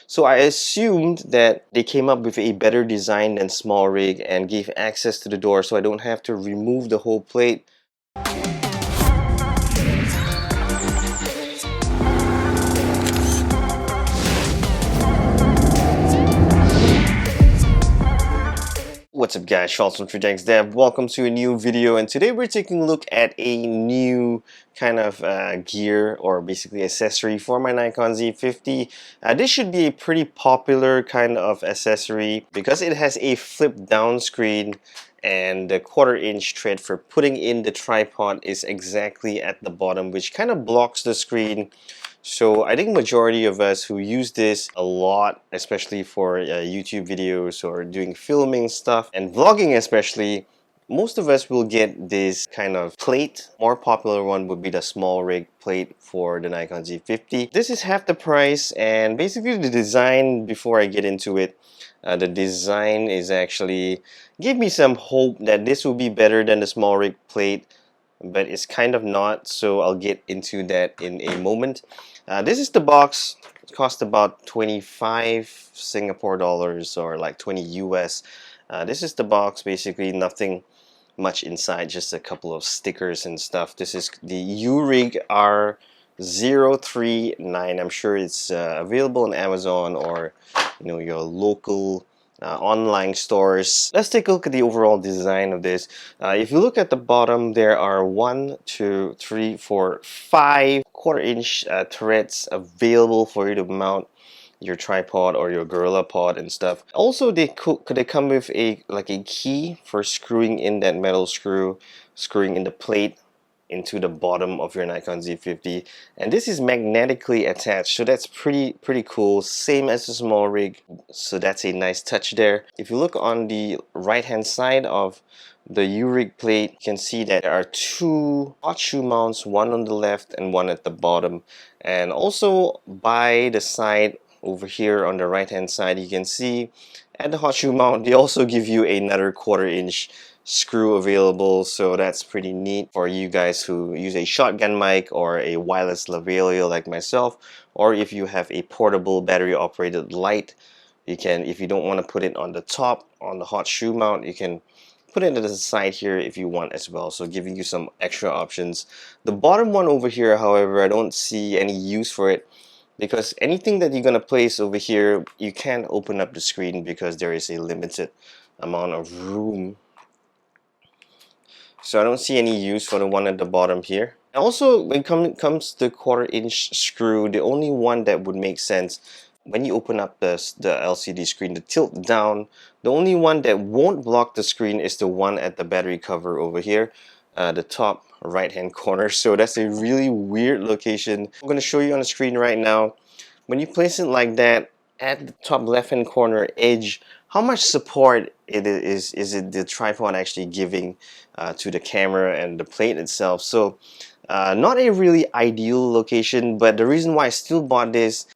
So I assumed that they came up with a better design than Smallrig and gave access to the door so I don't have to remove the whole plate. What's up guys, Charles from TreeTanksDev. Welcome to a new video, and today we're taking a look at a new kind of gear or basically accessory for my Nikon Z50. This should be a pretty popular kind of accessory because it has a flip down screen and the 1/4 inch thread for putting in the tripod is exactly at the bottom, which kind of blocks the screen. So I think majority of us who use this a lot, especially for YouTube videos or doing filming stuff and vlogging especially, most of us will get this kind of plate. More popular one would be the Smallrig plate for the Nikon Z50. This is half the price, and basically the design, before I get into it, the design is actually give me some hope that this will be better than the Smallrig plate, but it's kind of not, so I'll get into that in a moment. This is the box. It cost about 25 Singapore dollars or like 20 US. This is the box, basically nothing much inside, just a couple of stickers and stuff. This is the UURig R039. I'm sure it's available on Amazon or your local online stores. Let's take a look at the overall design of this. If you look at the bottom, there are 1, 2, 3, 4, 5 1/4 inch threads available for you to mount your tripod or your gorilla pod and stuff. Also, they come with a key for screwing in that metal screw, screwing in the plate into the bottom of your Nikon Z50, and this is magnetically attached, so that's pretty cool, same as the Smallrig, so that's a nice touch there. If you look on the right hand side of the UURig plate, you can see that there are 2 hot shoe mounts, one on the left and one at the bottom, and also by the side over here on the right hand side, you can see at the hot shoe mount they also give you another 1/4 inch screw available, so that's pretty neat for you guys who use a shotgun mic or a wireless lavalier like myself, or if you have a portable battery operated light. You can, if you don't want to put it on the top on the hot shoe mount, you can put it to the side here if you want as well, so giving you some extra options. The bottom one over here, however, I don't see any use for it, because anything that you're going to place over here, you can't open up the screen because there is a limited amount of room. So I don't see any use for the one at the bottom here. And also, when it comes to the 1/4 inch screw, the only one that would make sense when you open up the LCD screen, the tilt down, the only one that won't block the screen is the one at the battery cover over here, the top right hand corner. So that's a really weird location. I'm going to show you on the screen right now. When you place it like that at the top left hand corner edge, how much support is it the tripod actually giving to the camera and the plate itself? So not a really ideal location, but the reason why I still bought this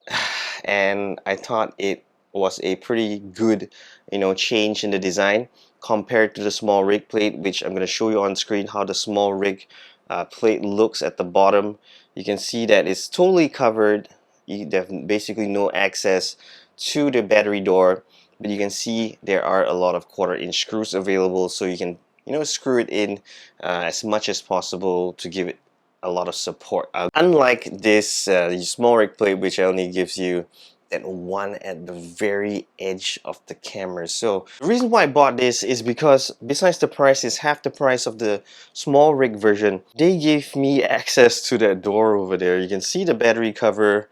and I thought it was a pretty good change in the design compared to the Smallrig plate, which I'm going to show you on screen how the Smallrig plate looks at the bottom. You can see that it's totally covered. You have basically no access to the battery door, but you can see there are a lot of 1/4 inch screws available, so you can screw it in as much as possible to give it a lot of support. Unlike this Smallrig plate, which only gives you that one at the very edge of the camera. So the reason why I bought this is because besides the price is half the price of the Smallrig version, they gave me access to that door over there. You can see the battery cover,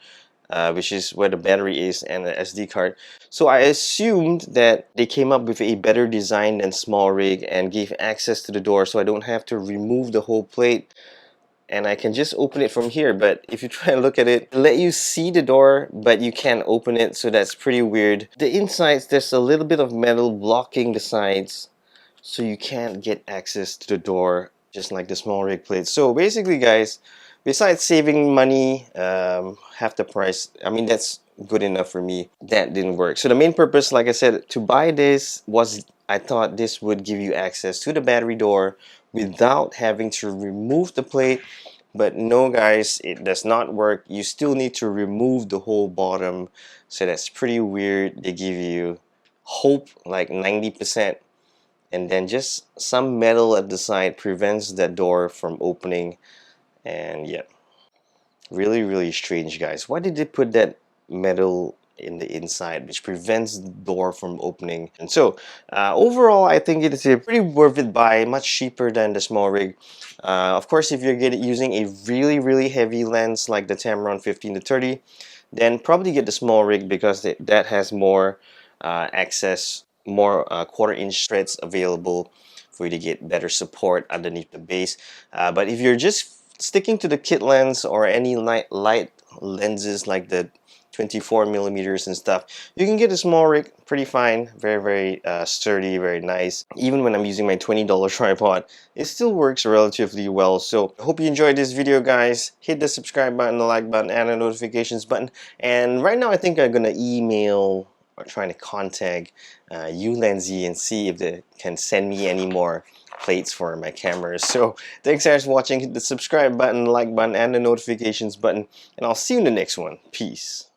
which is where the battery is, and the SD card. So I assumed that they came up with a better design than Smallrig and gave access to the door so I don't have to remove the whole plate and I can just open it from here. But if you try and look at it, let you see the door but you can't open it, so that's pretty weird. The insides, there's a little bit of metal blocking the sides, so you can't get access to the door just like the Smallrig plate. So basically guys, besides saving money, half the price, I mean that's good enough for me. That didn't work. So the main purpose, like I said, to buy this was I thought this would give you access to the battery door without having to remove the plate, But no guys, it does not work. You still need to remove the whole bottom, so that's pretty weird. They give you hope like 90%, and then just some metal at the side prevents the door from opening. And yeah, really strange guys. Why did they put that metal in the inside which prevents the door from opening? And so overall, I think it is a pretty worth it buy, much cheaper than the Smallrig. Of course, if you're using a really heavy lens like the Tamron 15-30, then probably get the Smallrig, because that has more access, more quarter-inch threads available for you to get better support underneath the base. But if you're just sticking to the kit lens or any light lenses like the 24mm and stuff, you can get a Smallrig pretty fine, very sturdy, very nice. Even when I'm using my $20 tripod, it still works relatively well. So I hope you enjoyed this video guys. Hit the subscribe button, the like button, and the notifications button. And right now I think I'm gonna email or trying to contact Ulanzi and see if they can send me any more plates for my cameras. So thanks guys for watching. Hit the subscribe button, like button, and the notifications button, and I'll see you in the next one. Peace.